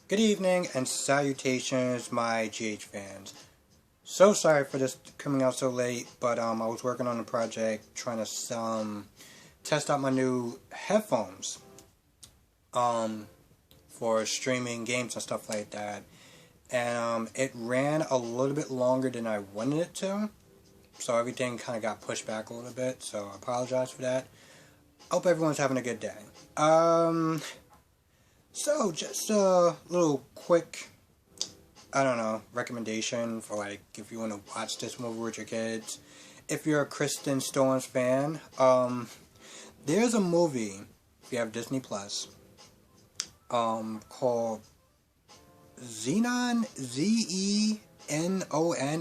Good evening and salutations, my GH fans. So sorry for this coming out so late, but I was working on a project trying to test out my new headphones um, for streaming games and stuff like that. And it ran a little bit longer than I wanted it to, so everything kind of got pushed back a little bit. So I apologize for that. Hope everyone's having a good day. Um, so just a little quick I don't know, recommendation for like if you want to watch this movie with your kids. If you're a Kristen Storms fan, there's a movie if you have Disney Plus, called Zenon, Zenon.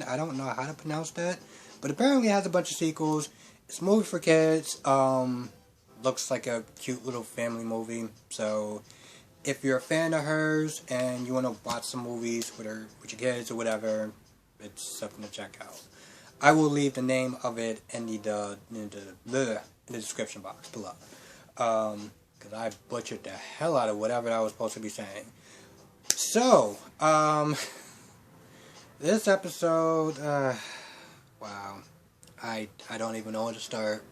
I don't know how to pronounce that, but apparently it has a bunch of sequels. It's a movie for kids. Looks like a cute little family movie. So if you're a fan of hers and you want to watch some movies with her, with your kids or whatever, it's something to check out. I will leave the name of it in the description box below. Because I butchered the hell out of whatever I was supposed to be saying. So, this episode, wow, I don't even know where to start.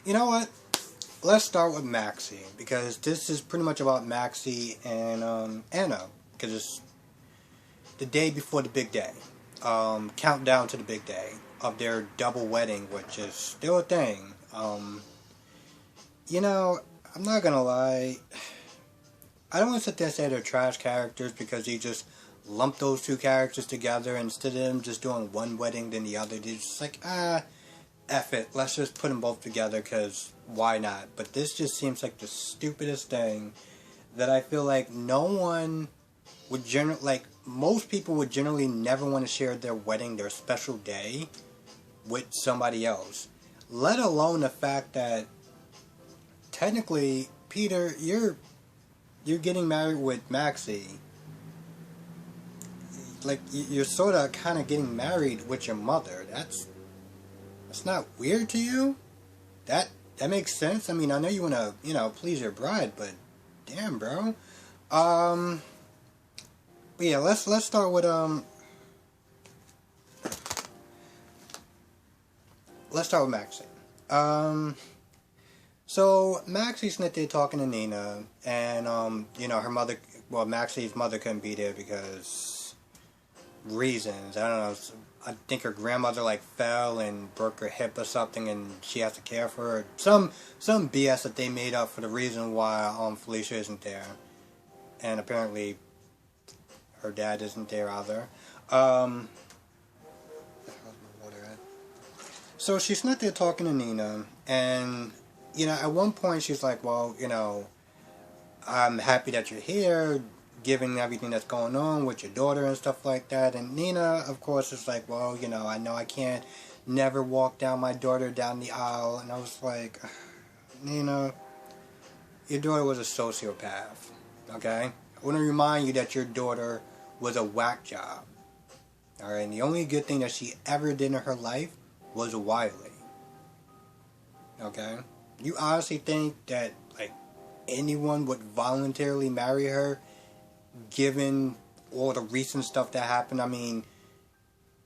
You know what? Let's start with Maxie, because this is pretty much about Maxie and Anna, because it's the day before the big day. Countdown to the big day of their double wedding, which is still a thing. You know, I'm not gonna lie, I don't want to sit there and say they're trash characters because they just lump those two characters together instead of them just doing one wedding then the other. They're just like, F it, let's just put them both together because why not? But this just seems like the stupidest thing that I feel like no one would most people would generally never want to share their wedding, their special day, with somebody else. Let alone the fact that technically, Peter, you're getting married with Maxie. Like, you're sort of kind of getting married with your mother. That's not weird to you? That makes sense. I mean, I know you want to, please your bride, but damn, bro. But yeah, let's start with Maxie. So Maxie's not there talking to Nina, and her mother. Well, Maxie's mother couldn't be there because reasons. I don't know. I think her grandmother fell and broke her hip or something, and she has to care for her. Some BS that they made up for the reason why Felicia isn't there, and apparently her dad isn't there either. So she's not there talking to Nina, and at one point she's like, well, I'm happy that you're here, given everything that's going on with your daughter and stuff like that. And Nina, of course, is like, well, I know I can't never walk down my daughter down the aisle. And I was like, Nina, your daughter was a sociopath, okay? I want to remind you that your daughter was a whack job, alright? And the only good thing that she ever did in her life was Wiley, okay? You honestly think that, anyone would voluntarily marry her given all the recent stuff that happened? I mean,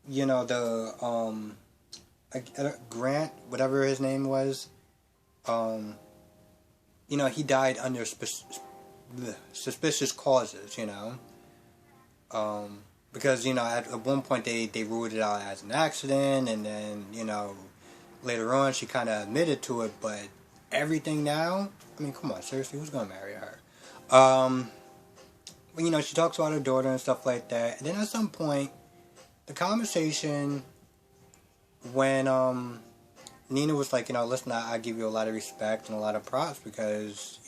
the Grant, whatever his name was, he died under suspicious causes, because at one point they ruled it out as an accident, and then later on she kind of admitted to it, but everything now, I mean, come on, seriously, who's gonna marry her? She talks about her daughter and stuff like that. And then at some point, the conversation when Nina was like, listen, I give you a lot of respect and a lot of props because,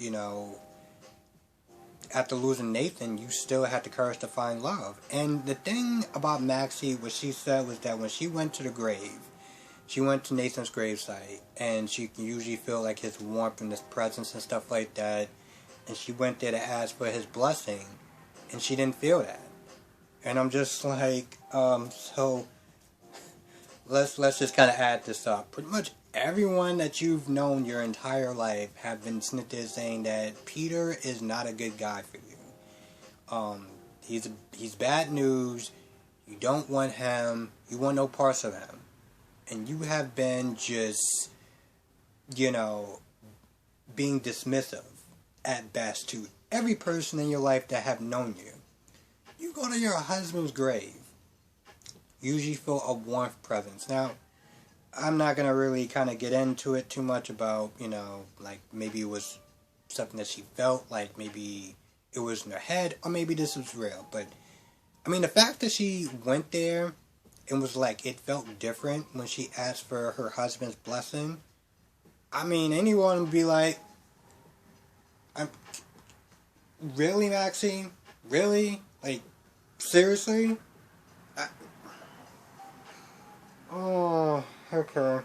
after losing Nathan, you still had the courage to find love. And the thing about Maxie, what she said was that when she went to the grave, she went to Nathan's gravesite, and she can usually feel like his warmth and his presence and stuff like that. And she went there to ask for his blessing, and she didn't feel that. And I'm just like, so let's just kind of add this up. Pretty much everyone that you've known your entire life have been snitted saying that Peter is not a good guy for you. He's bad news. You don't want him. You want no parts of him. And you have been just, you know, being dismissive at best to every person in your life that have known you. You go to your husband's grave. Usually feel a warmth presence. Now, I'm not going to really kind of get into it too much about, you know, like maybe it was something that she felt, like maybe it was in her head, or maybe this was real. But, I mean, the fact that she went there and was like, it felt different when she asked for her husband's blessing. I mean, anyone would be like, really, Maxine? Really? Like, seriously? Oh, okay.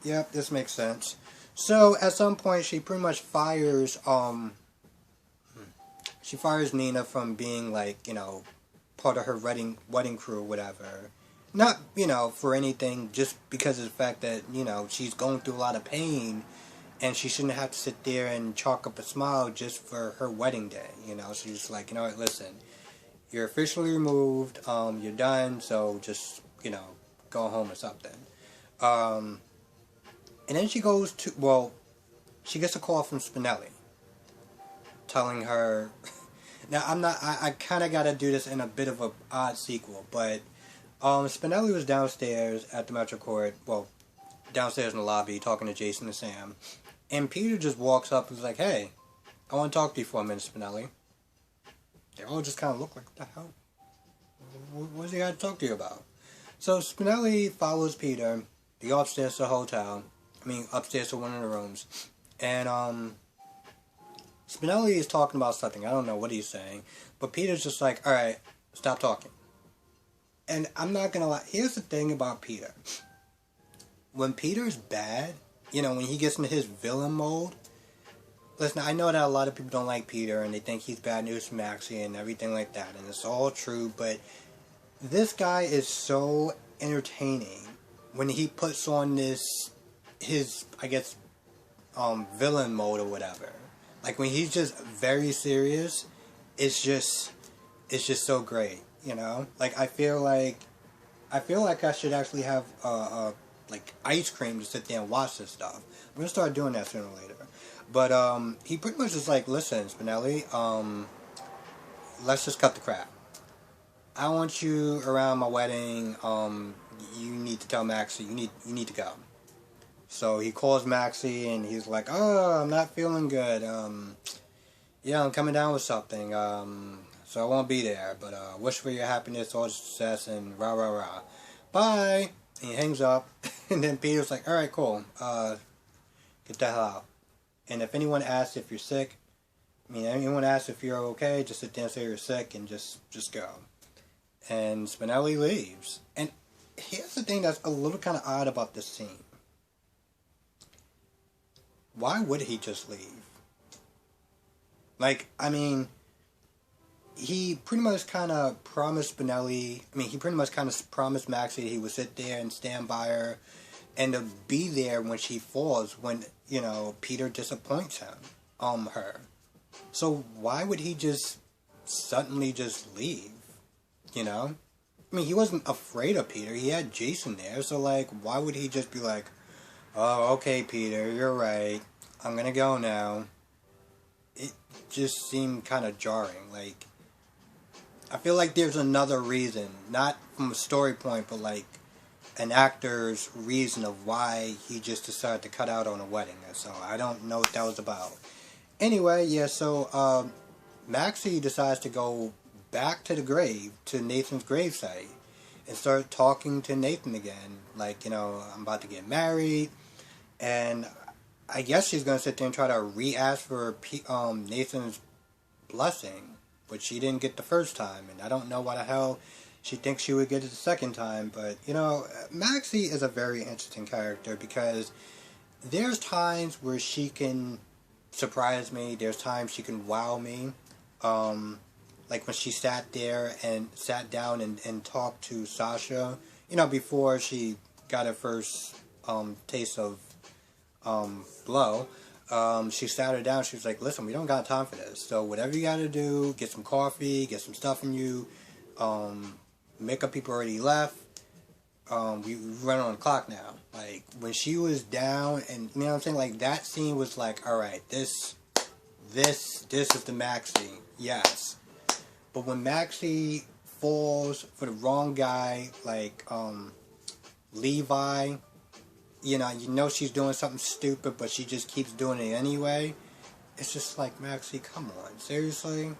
Yep, this makes sense. So, at some point, she pretty much fires, she fires Nina from being, like, you know, part of her wedding crew or whatever. Not, you know, for anything, just because of the fact that, you know, she's going through a lot of pain, and she shouldn't have to sit there and chalk up a smile just for her wedding day, you know. So she's like, you know what, listen, you're officially removed, you're done, so just, you know, go home or something. And then she goes to, well, she gets a call from Spinelli telling her, now I kind of got to do this in a bit of a odd sequel, but Spinelli was downstairs at the Metro Court, well, downstairs in the lobby talking to Jason and Sam, and Peter just walks up and is like, hey, I want to talk to you for a minute, Spinelli. They all just kind of look like, what the hell? What's he got to talk to you about? So Spinelli follows Peter. They go upstairs to the hotel. Upstairs to one of the rooms. And Spinelli is talking about something. I don't know what he's saying. But Peter's just like, alright, stop talking. And I'm not going to lie. Here's the thing about Peter. When Peter's bad, you know, when he gets into his villain mode, listen, I know that a lot of people don't like Peter and they think he's bad news for Maxie and everything like that. And it's all true, but this guy is so entertaining when he puts on his, I guess, villain mode or whatever. Like when he's just very serious, it's just so great, you know? Like I feel like I should actually have like ice cream to sit there and watch this stuff. I'm gonna start doing that sooner or later. But he pretty much is like, listen, Spinelli, let's just cut the crap. I want you around my wedding. You need to tell Maxie. You need to go. So he calls Maxie and he's like, oh, I'm not feeling good. Yeah, I'm coming down with something. So I won't be there. But wish for your happiness, all success, and rah rah rah. Bye. And he hangs up. And then Peter's like, all right, cool. Get the hell out. And if anyone asks if you're sick, anyone asks if you're okay, just sit there and say you're sick and just go. And Spinelli leaves. And here's the thing that's a little kind of odd about this scene. Why would he just leave? Like, he pretty much kind of promised Spinelli, he pretty much kind of promised Maxie that he would sit there and stand by her and to be there when she falls, when, you know, Peter disappoints her. So why would he just suddenly just leave? You know? He wasn't afraid of Peter. He had Jason there. So, like, why would he just be like, oh, okay, Peter, you're right. I'm gonna go now. It just seemed kind of jarring. Like, I feel like there's another reason. Not from a story point, but, like, an actor's reason of why he just decided to cut out on a wedding. So, I don't know what that was about. Anyway, yeah, so, Maxie decides to go back to the grave, to Nathan's gravesite, and start talking to Nathan again. Like, you know, I'm about to get married, and I guess she's going to sit there and try to re-ask for Nathan's blessing, which she didn't get the first time, and I don't know why the hell she thinks she would get it the second time, but, you know, Maxie is a very interesting character, because there's times where she can surprise me, there's times she can wow me, like when she sat down and talked to Sasha, you know, before she got her first taste of blow. She sat her down. She was like, "Listen, we don't got time for this. So whatever you got to do, get some coffee, get some stuff in you. Makeup people already left. We run on the clock now." Like when she was down, and you know what I'm saying, like that scene was like, all right, this is the Maxie, yes. But when Maxie falls for the wrong guy, like Levi, you know she's doing something stupid, but she just keeps doing it anyway. It's just like, Maxie, come on, seriously.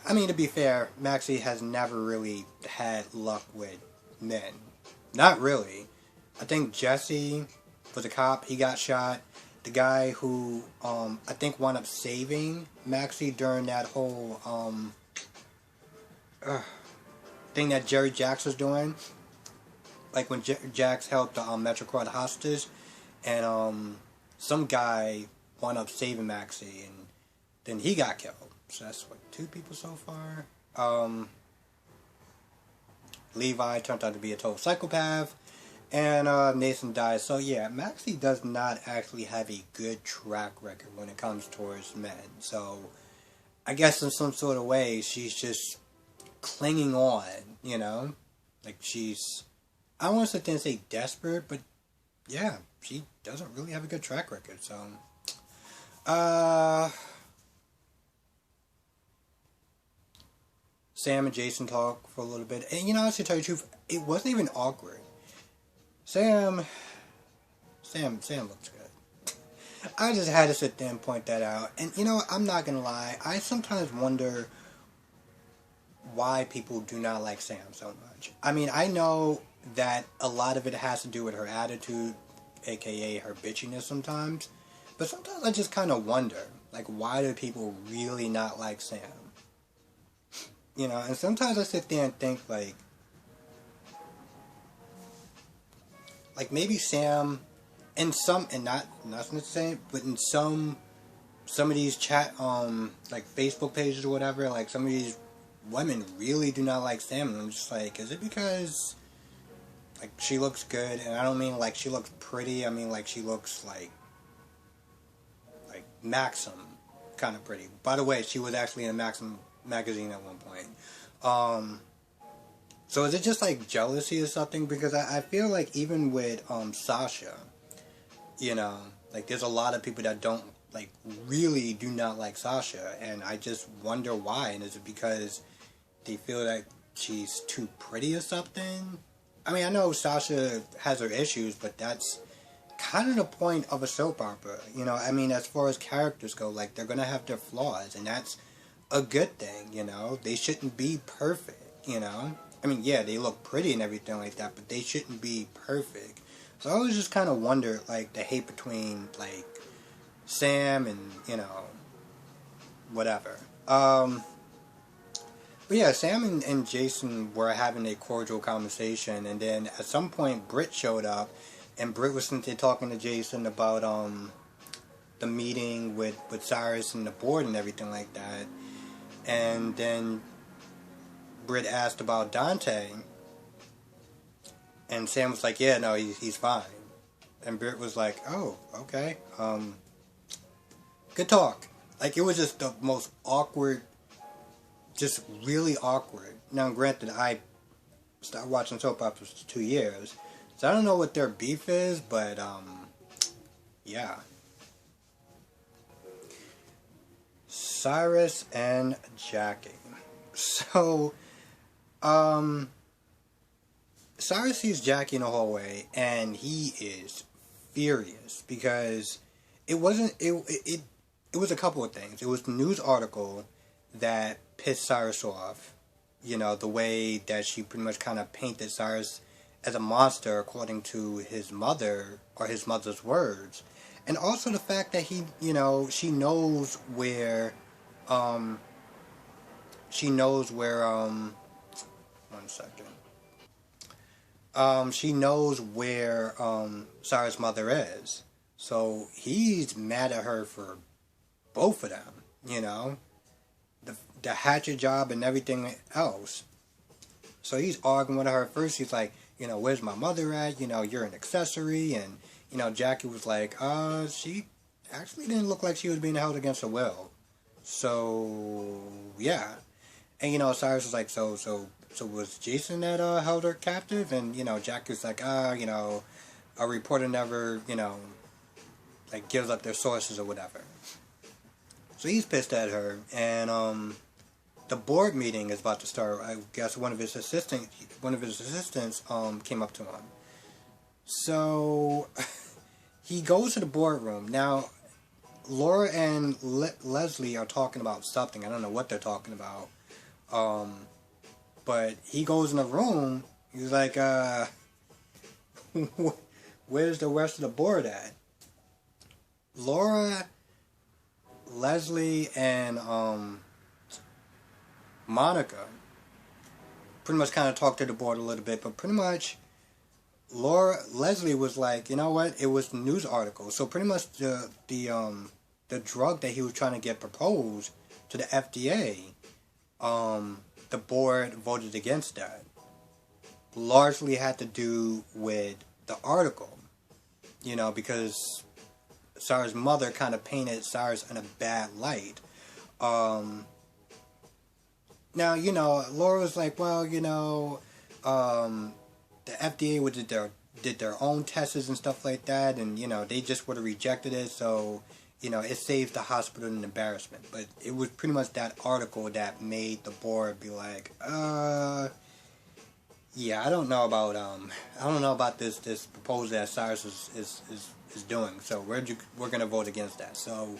I mean, to be fair, Maxie has never really had luck with men. Not really. I think Jesse was a cop. He got shot. The guy who, I think wound up saving Maxie during that whole, thing that Jerry Jacks was doing. Like when Jacks helped the, Metrocard hostage. And, some guy wound up saving Maxie. And then he got killed. So that's what, 2 people so far. Levi turned out to be a total psychopath, and Nathan died. So yeah, Maxie does not actually have a good track record when it comes towards men. So I guess in some sort of way, she's just clinging on. You know, like she's, I don't want to sit there and say desperate, but yeah, she doesn't really have a good track record. So Sam and Jason talk for a little bit. And, you know, honestly, to tell you the truth, it wasn't even awkward. Sam looks good. I just had to sit there and point that out. And, you know, I'm not going to lie. I sometimes wonder why people do not like Sam so much. I mean, I know that a lot of it has to do with her attitude, aka her bitchiness sometimes. But sometimes I just kind of wonder, like, why do people really not like Sam? You know, and sometimes I sit there and think, like maybe Sam, in some, and not the same, but in some of these chat, like Facebook pages or whatever, like some of these women really do not like Sam, and I'm just like, is it because, like, she looks good? And I don't mean like she looks pretty, I mean like she looks like Maxim kind of pretty. By the way, she was actually in a Maxim magazine at one point. So is it just like jealousy or something? Because I feel like even with Sasha, you know, like there's a lot of people that don't, like, really do not like Sasha, and I just wonder why. And is it because they feel like she's too pretty or something? I mean, I know Sasha has her issues, but that's kind of the point of a soap opera, you know. I mean, as far as characters go, like, they're gonna have their flaws, and that's a good thing, you know. They shouldn't be perfect, you know. I mean, yeah, they look pretty and everything like that, but they shouldn't be perfect. So I always just kind of wonder, like, the hate between, like, Sam and, you know, whatever. But yeah, Sam and Jason were having a cordial conversation, and then at some point Britt showed up, and Britt was sitting there talking to Jason about the meeting with Cyrus and the board and everything like that. And then Britt asked about Dante, and Sam was like, yeah, no, he's fine. And Britt was like, oh, okay, good talk. Like, it was just the most awkward, just really awkward. Now, granted, I started watching soap operas for 2 years, so I don't know what their beef is, but, yeah. Cyrus and Jackie. So, Cyrus sees Jackie in the hallway, and he is furious because it wasn't, it was a couple of things. It was the news article that pissed Cyrus off. You know, the way that she pretty much kind of painted Cyrus as a monster according to his mother, or his mother's words. And also the fact that he, you know, she knows where, one second. She knows where, Cyrus' mother is. So he's mad at her for both of them, you know. The hatchet job and everything else. So he's arguing with her. First he's like, you know, where's my mother at? You know, you're an accessory, and, Jackie was like, she actually didn't look like she was being held against her will. So, yeah. And, Cyrus was like, so was Jason that, held her captive? And, Jackie was like, a reporter never, like, gives up their sources or whatever. So he's pissed at her, and, the board meeting is about to start. I guess one of his assistants, came up to him. So he goes to the boardroom. Now, Laura and Leslie are talking about something. I don't know what they're talking about. But he goes in the room. He's like, where's the rest of the board at? Laura, Leslie, and Monica pretty much kind of talked to the board a little bit, but pretty much Leslie was like, you know what? It was the news article. So pretty much the drug that he was trying to get proposed to the FDA, the board voted against that. Largely had to do with the article, because Cyrus' mother kind of painted Cyrus in a bad light. Now, Laura was like, well, the FDA did their own tests and stuff like that, and, they just would have rejected it, so, it saved the hospital an embarrassment. But it was pretty much that article that made the board be like, yeah, I don't know about this proposal that Cyrus is doing, so we're gonna vote against that. So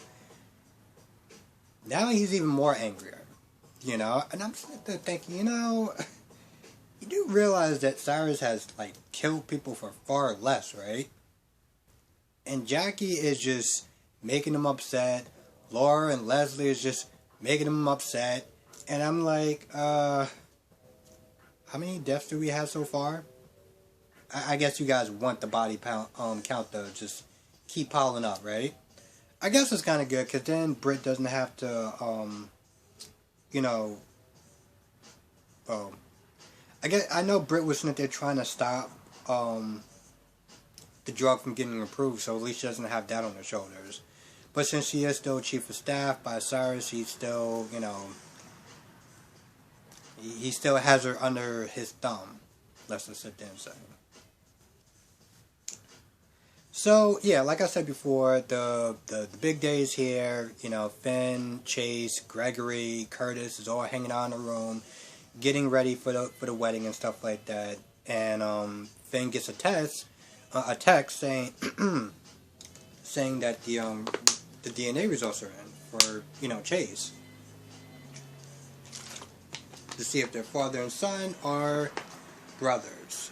now he's even more angrier, and I'm sitting there thinking, you do realize that Cyrus has like killed people for far less, right? And Jackie is just making him upset. Laura and Leslie is just making him upset, and I'm like, how many deaths do we have so far? I guess you guys want the body count to just keep piling up, right? I guess it's kind of good, because then Britt doesn't have to, I know Britt was sitting there trying to stop the drug from getting approved, so at least she doesn't have that on her shoulders. But since she is still chief of staff by Cyrus, he's still, he still has her under his thumb. Let's just sit there and say. So, yeah, like I said before, the big day is here. Finn, Chase, Gregory, Curtis is all hanging out in the room, getting ready for the wedding and stuff like that. And Finn gets a text saying saying that the DNA results are in for Chase, to see if their father and son are brothers.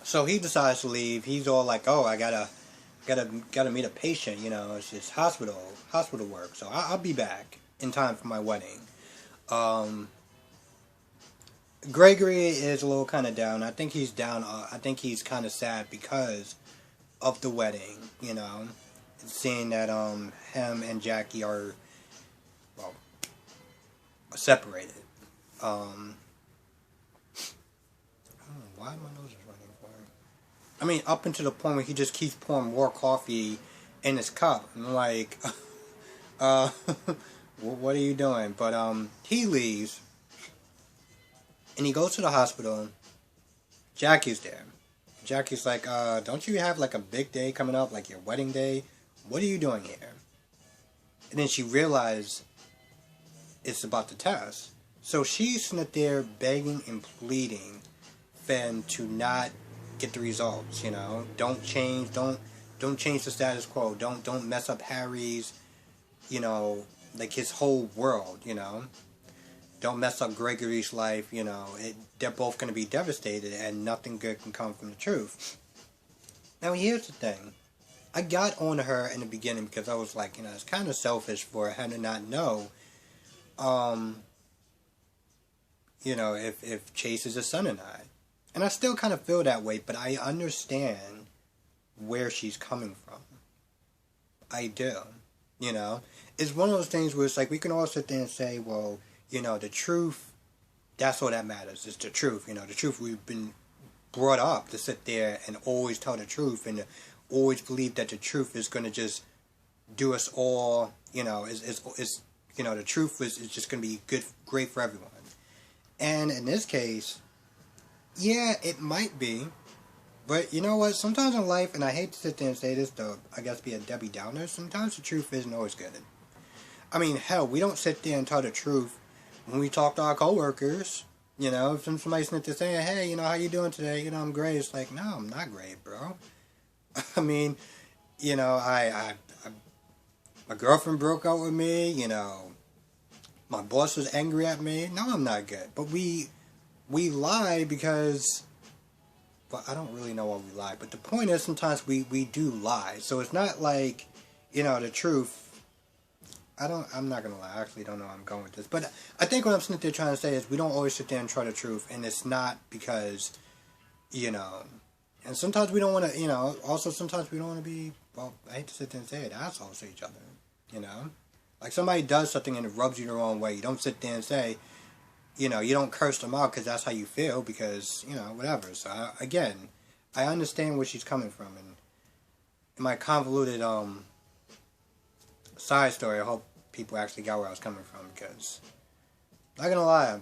So he decides to leave. He's all like, "Oh, I gotta meet a patient. It's just hospital work. So I'll be back in time for my wedding." Gregory is a little kind of down. I think he's down. I think he's kind of sad because of the wedding. Seeing that him and Jackie are separated. Why my nose is running for him? I mean, up until the point where he just keeps pouring more coffee in his cup. I'm like, what are you doing? But he leaves, and he goes to the hospital. Jackie's there. Jackie's like, don't you have like a big day coming up, like your wedding day? What are you doing here? And then she realized it's about the test. So she's sitting there begging and pleading Finn to not get the results, Don't change the status quo. Don't mess up Harry's, like his whole world, Don't mess up Gregory's life, they're both going to be devastated and nothing good can come from the truth. Now here's the thing. I got on her in the beginning because I was like, it's kind of selfish for her to not know, if Chase is his son or not. And I still kind of feel that way, but I understand where she's coming from. I do. It's one of those things where it's like we can all sit there and say, well, the truth, that's all that matters. It's the truth. The truth, we've been brought up to sit there and always tell the truth and always believe that the truth is going to just do us all, you know, is you know, the truth is just going to be great for everyone. And in this case, yeah, it might be. But you know what? Sometimes in life, and I hate to sit there and say this, though, I guess be a Debbie Downer, sometimes the truth isn't always good. I mean, hell, we don't sit there and tell the truth when we talk to our coworkers. You know, if somebody's sitting there saying, hey, you know, how you doing today? You know, I'm great. It's like, no, I'm not great, bro. I mean, you know, my girlfriend broke up with me, you know, my boss was angry at me. No, I'm not good. But we lie because, well, I don't really know why we lie. But the point is, sometimes we do lie. So it's not like, you know, the truth. I'm not going to lie. I actually don't know where I'm going with this. But I think what I'm sitting there trying to say is we don't always sit there and try the truth. And it's not because, you know, and sometimes we don't want to, you know, also sometimes we don't want to be, well, I hate to sit there and say it, assholes to each other, you know. Like somebody does something and it rubs you the wrong way. You don't sit there and say, you know, you don't curse them out because that's how you feel because, you know, whatever. So, again, I understand where she's coming from. And in my convoluted, side story, I hope people actually got where I was coming from because, not gonna lie, I'm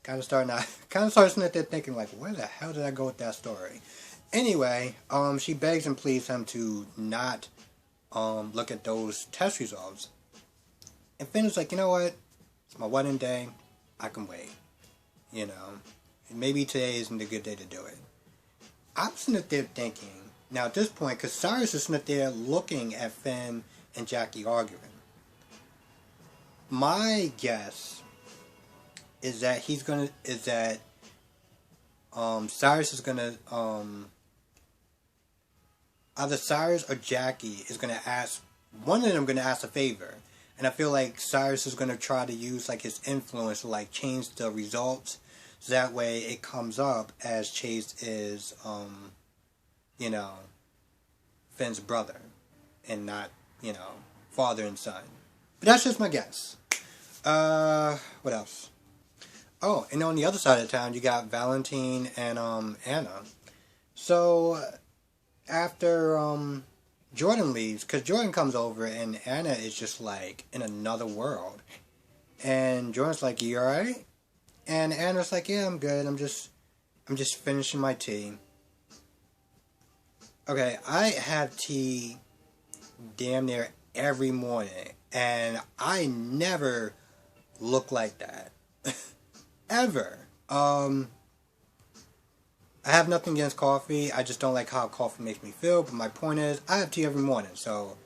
kind of starting sitting there thinking like, where the hell did I go with that story? Anyway, she begs and pleads him to not look at those test results. And Finn is like, you know what? It's my wedding day. I can wait. You know, maybe today isn't a good day to do it. I'm sitting there thinking, now at this point, because Cyrus is sitting there looking at Finn and Jackie arguing. My guess is that Cyrus is gonna, either Cyrus or Jackie is gonna ask, one of them gonna ask a favor. And I feel like Cyrus is gonna try to use like his influence to like change the results. So that way it comes up as Chase is, you know, Finn's brother. And not, you know, father and son. But that's just my guess. What else? Oh, and on the other side of town, you got Valentine and, Anna. So, after, Jordan leaves, because Jordan comes over and Anna is just, like, in another world. And Jordan's like, you alright? And Anna's like, yeah, I'm good. I'm just finishing my tea. Okay, I have tea damn near every morning, and I never look like that. Ever. I have nothing against coffee. I just don't like how coffee makes me feel. But my point is, I have tea every morning. So,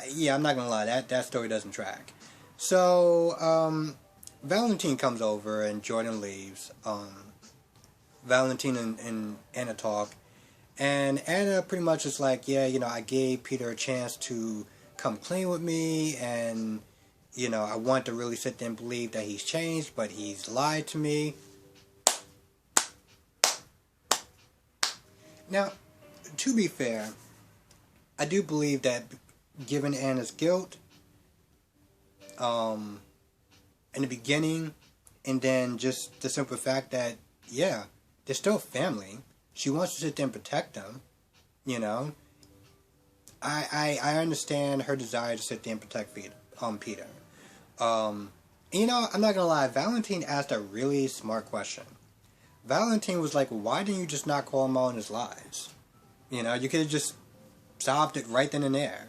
yeah, I'm not gonna lie. That story doesn't track. So, Valentine comes over and Jordan leaves. Valentine and Anna talk. And Anna pretty much is like, yeah, you know, I gave Peter a chance to come clean with me. And, you know, I want to really sit there and believe that he's changed. But he's lied to me. Now, to be fair, I do believe that given Anna's guilt, in the beginning, and then just the simple fact that, yeah, they're still family. She wants to sit there and protect them, you know. I understand her desire to sit there and protect Peter. You know, I'm not gonna lie, Valentine asked a really smart question. Valentine was like, why didn't you just not call him out on his lies? You know, you could have just solved it right then and there.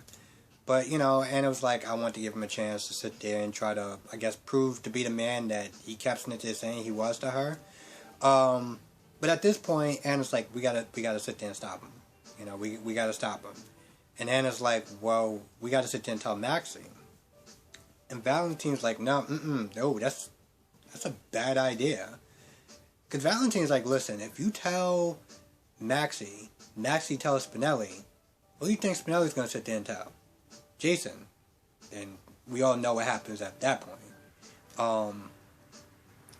But, you know, Anna was like, I want to give him a chance to sit there and try to, I guess, prove to be the man that he kept saying he was to her. But at this point, Anna's like, we gotta sit there and stop him. You know, we gotta stop him. And Anna's like, well, we gotta sit there and tell Maxie. And Valentine's like, no, that's a bad idea. Because Valentine's like, listen, if you tell Maxie tells Spinelli, what do you think Spinelli's going to sit there and tell? Jason. And we all know what happens at that point.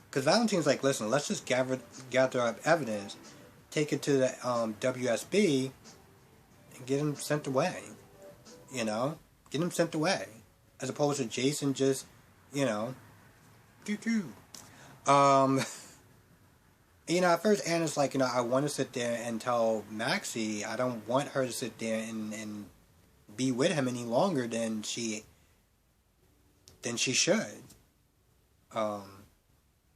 Because Valentine's like, listen, let's just gather up evidence, take it to the WSB, and get him sent away. You know? Get him sent away. As opposed to Jason just, you know, doo-doo. At first Anna's like, I want to sit there and tell Maxie I don't want her to sit there and be with him any longer than she should. Um,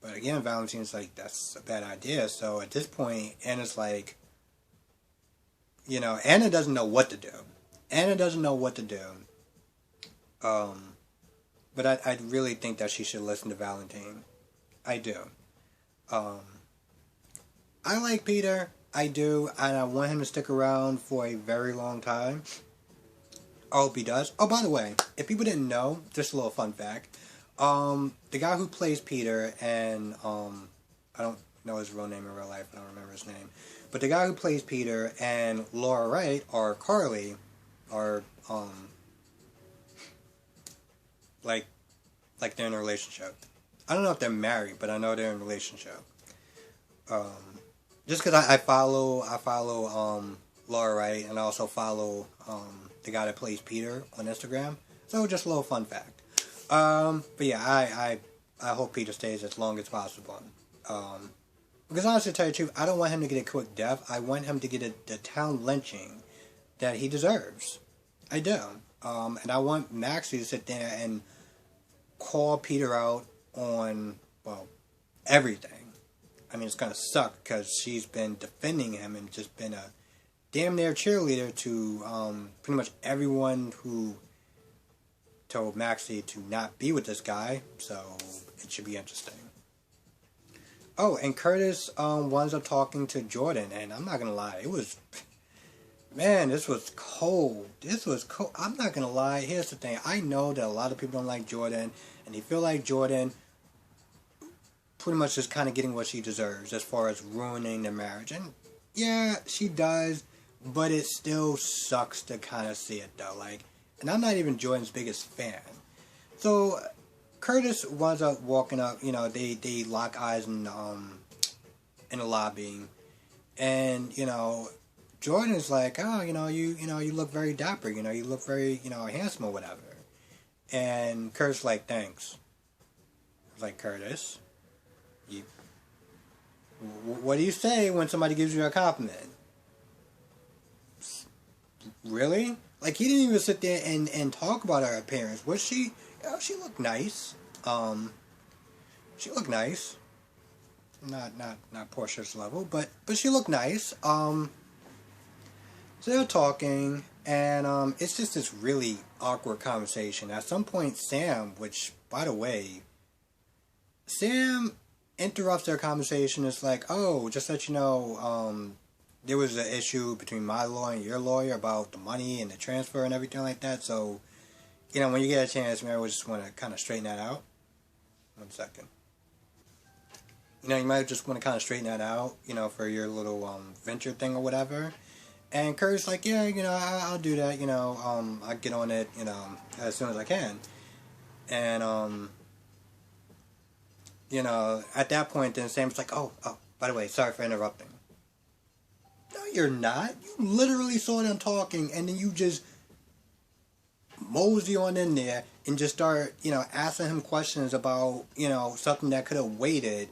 but again, Valentine's like, that's a bad idea. So at this point, Anna's like, Anna doesn't know what to do. Anna doesn't know what to do. But I really think that she should listen to Valentine. I do. Um, I like Peter. I do. And I want him to stick around for a very long time. I hope he does. Oh, by the way, if people didn't know, just a little fun fact. The guy who plays Peter and, I don't know his real name in real life. I don't remember his name. But the guy who plays Peter and Laura Wright, or Carly, are, like they're in a relationship. I don't know if they're married, but I know they're in a relationship. Just because I follow Laura Wright, and I also follow, the guy that plays Peter on Instagram. So just a little fun fact. But yeah, I hope Peter stays as long as possible. Because honestly, to tell you the truth, I don't want him to get a quick death. I want him to get the town lynching that he deserves. I do. And I want Maxie to sit there and call Peter out on, well, everything. I mean, it's gonna suck because she's been defending him and just been a damn near cheerleader to pretty much everyone who told Maxie to not be with this guy. So it should be interesting. Oh, and Curtis winds up talking to Jordan, and I'm not gonna lie, it was, man, this was cold. This was cold. I'm not gonna lie. Here's the thing. I know that a lot of people don't like Jordan, and they feel like Jordan pretty much is kind of getting what she deserves as far as ruining their marriage. And yeah, she does, but it still sucks to kind of see it though. Like, and I'm not even Jordan's biggest fan. So Curtis winds up walking up. They lock eyes in the lobby, and Jordan's like, oh, you look very dapper. You look very handsome or whatever. And Curtis like, thanks. I was like, Curtis, what do you say when somebody gives you a compliment? Really? Like, he didn't even sit there and talk about her appearance. Was she? She looked nice. She looked nice. Not Portia's level, but she looked nice. So they're talking, and it's just this really awkward conversation. At some point, Sam, which, by the way, Sam interrupts their conversation. It's like, oh, just to let you know, there was an issue between my lawyer and your lawyer about the money and the transfer and everything like that. So, when you get a chance, maybe I just want to kind of straighten that out. 1 second. You might just want to kind of straighten that out, for your little venture thing or whatever. And Kurt's like, yeah, I'll do that, I'll get on it, as soon as I can. And, at that point, then Sam's like, oh, by the way, sorry for interrupting. No, you're not. You literally saw them talking, and then you just mosey on in there and just start, asking him questions about, something that could have waited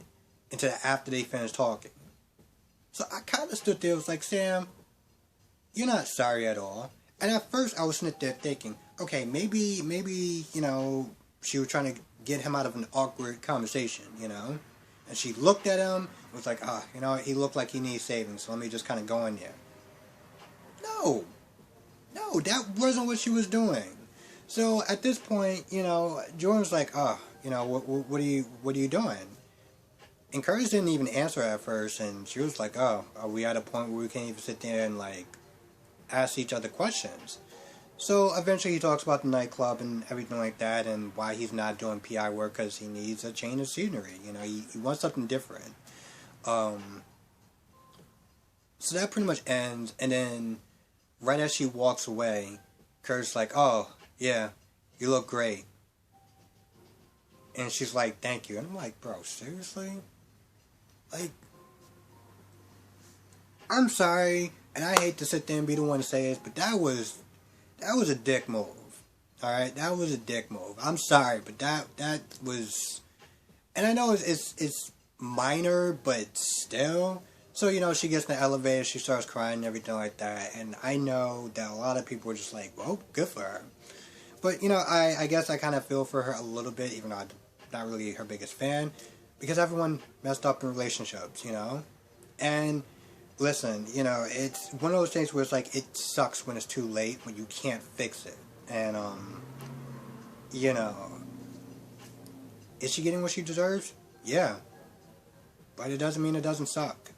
until after they finished talking. So I kind of stood there, was like, Sam, you're not sorry at all. And at first I was sitting there thinking, okay, maybe, she was trying to get him out of an awkward conversation, And she looked at him and was like, he looked like he needs saving, so let me just kind of go in there. No, that wasn't what she was doing. So at this point, Jordan's like, what are you doing? And Curtis didn't even answer her at first, and she was like, oh, are we at a point where we can't even sit there and, ask each other questions? So eventually he talks about the nightclub and everything like that, and why he's not doing PI work, because he needs a change of scenery. He wants something different. So that pretty much ends, and then right as she walks away, Kurt's like, oh, yeah, you look great. And she's like, thank you. And I'm like, bro, seriously? I'm sorry, and I hate to sit there and be the one to say it, but that was a dick move. Alright? That was a dick move. I'm sorry, but that was... And I know it's minor, but still. So, she gets in the elevator, she starts crying and everything like that. And I know that a lot of people are just like, well, good for her. But, I guess I kind of feel for her a little bit, even though I'm not really her biggest fan. Because everyone messed up in relationships, And listen, it's one of those things where it's like, it sucks when it's too late, when you can't fix it. And, you know, is she getting what she deserves? Yeah. But it doesn't mean it doesn't suck.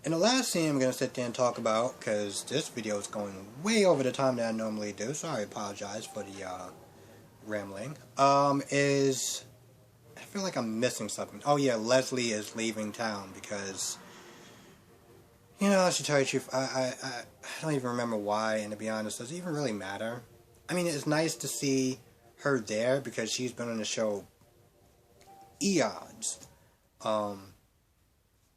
And the last scene I'm going to sit there and talk about, because this video is going way over the time that I normally do, so I apologize for the rambling, is, I feel like I'm missing something. Oh yeah, Leslie is leaving town because, I should tell you the truth, I don't even remember why, and to be honest, does it even really matter? I mean, it's nice to see her there because she's been on the show eons.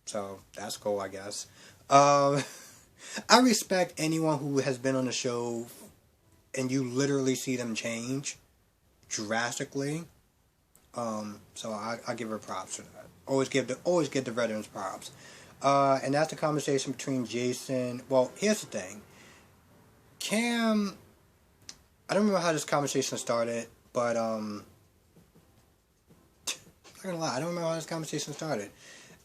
So that's cool, I guess. I respect anyone who has been on the show and you literally see them change drastically. So I give her props for that. Always give the veterans props. And that's the conversation between Jason. Well, here's the thing. Cam, I don't remember how this conversation started, but I'm not gonna lie, I don't remember how this conversation started.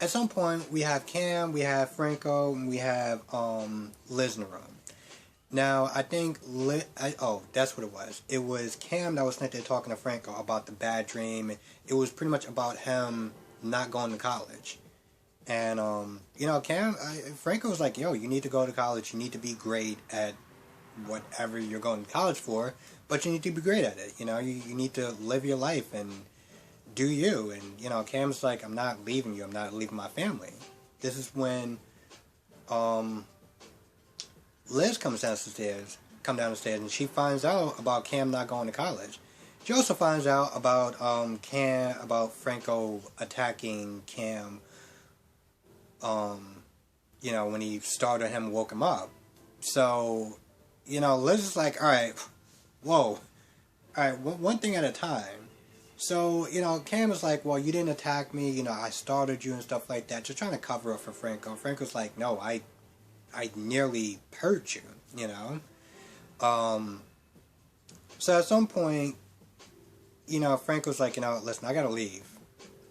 At some point, we have Cam, we have Franco, and we have Liz in the room. Now, I think that's what it was. It was Cam that was sitting there talking to Franco about the bad dream. It was pretty much about him not going to college. And Franco was like, "Yo, you need to go to college. You need to be great at whatever you're going to college for, but you need to be great at it. You need to live your life and do you." And Cam's like, "I'm not leaving you. I'm not leaving my family." This is when Liz comes down the stairs, and she finds out about Cam not going to college. She also finds out about about Franco attacking Cam. When he started him, woke him up. So, Liz is like, "All right, whoa, all right, one thing at a time." So, Cam was like, "Well, you didn't attack me. I started you and stuff like that." Just trying to cover up for Franco. Franco's like, "No, I nearly hurt you." So at some point, Franco's like, "Listen, I gotta leave.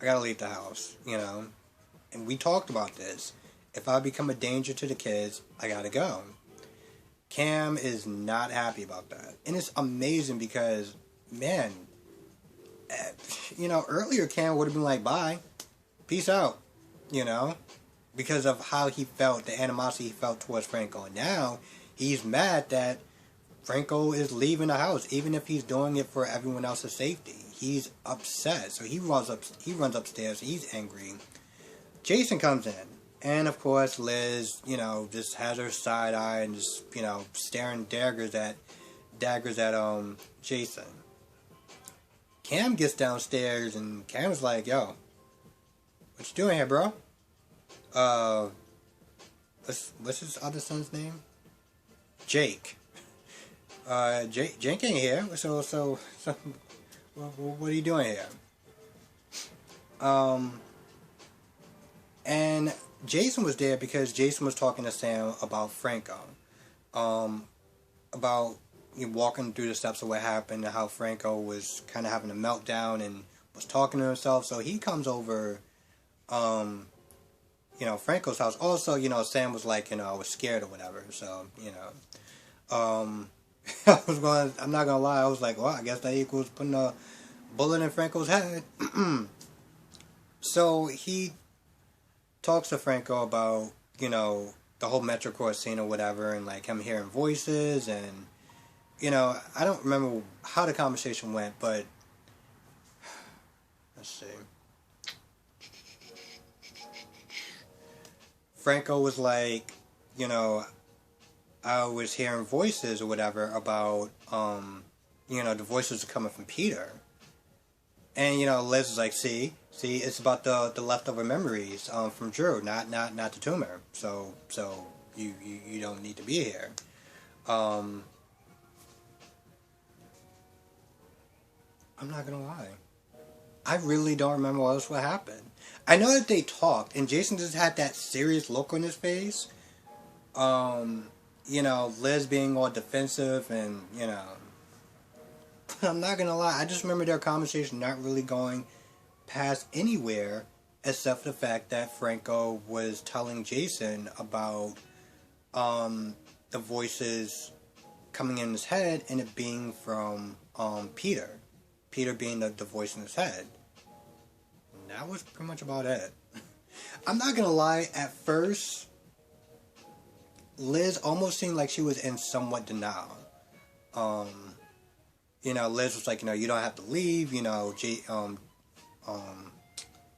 I gotta leave the house. And we talked about this. If I become a danger to the kids, I gotta go." Cam is not happy about that. And it's amazing because, man, earlier Cam would have been like, "Bye. Peace out." Because of how he felt, the animosity he felt towards Franco. And now, he's mad that Franco is leaving the house, even if he's doing it for everyone else's safety. He's upset. So he runs upstairs, he's angry. Jason comes in, and of course Liz, just has her side eye and just, staring daggers at Jason. Cam gets downstairs, and Cam's like, "Yo, what you doing here, bro? What's his other son's name? Jake. Jake ain't here. So, what are you doing here?" And Jason was there because Jason was talking to Sam about Franco. About walking through the steps of what happened and how Franco was kind of having a meltdown and was talking to himself. So he comes over, Franco's house. Also, Sam was like, I was scared or whatever. So, I'm not gonna lie, I was like, well, I guess that equals putting a bullet in Franco's head. So he talks to Franco about, the whole Metrocourt scene or whatever, and like him hearing voices, and I don't remember how the conversation went, but let's see. Franco was like, I was hearing voices or whatever about, the voices are coming from Peter. And, Liz was like, see, it's about the leftover memories from Drew, not the tumor. So you don't need to be here. I'm not gonna lie. I really don't remember what else would happen. I know that they talked, and Jason just had that serious look on his face. You know, Liz being all defensive, and, you know, I'm not gonna lie, I just remember their conversation not really going past anywhere, except for the fact that Franco was telling Jason about, the voices coming in his head, and it being from, Peter. Peter being the voice in his head. And that was pretty much about it. I'm not gonna lie, at first, Liz almost seemed like she was in somewhat denial. You know, Liz was like, you know, you don't have to leave, you know,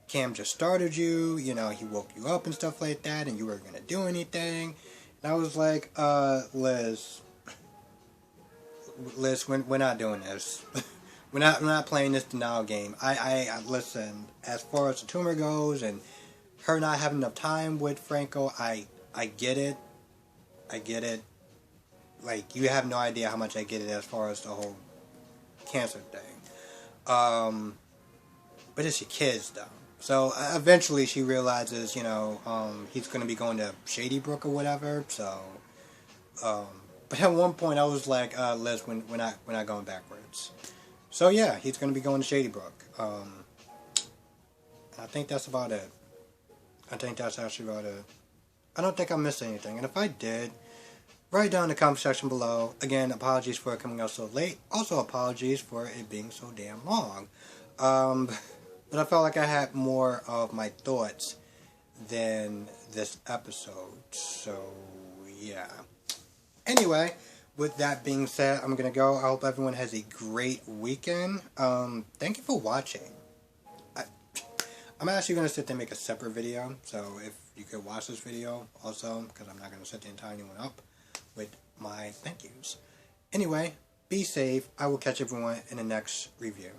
Cam just started you, you know, he woke you up and stuff like that, and you weren't gonna do anything. And I was like, Liz, we're not doing this. we're not playing this denial game. I listen, as far as the tumor goes, and her not having enough time with Franco, I get it. I get it. Like, you have no idea how much I get it as far as the whole cancer thing. But it's your kids, though. So, eventually she realizes, you know, he's going to be going to Shady Brook or whatever, so, but at one point I was like, Liz, we're not going backwards. So, yeah, he's going to be going to Shady Brook. I think that's about it. I think that's actually about it. I don't think I missed anything, and if I did, write down in the comment section below. Again, apologies for it coming out so late. Also, apologies for it being so damn long. But I felt like I had more of my thoughts than this episode. So, yeah. Anyway, with that being said, I'm going to go. I hope everyone has a great weekend. Thank you for watching. I'm actually going to sit there and make a separate video. So, if you could watch this video also, because I'm not going to sit there and tie anyone up with my thank yous. Anyway, be safe. I will catch everyone in the next review.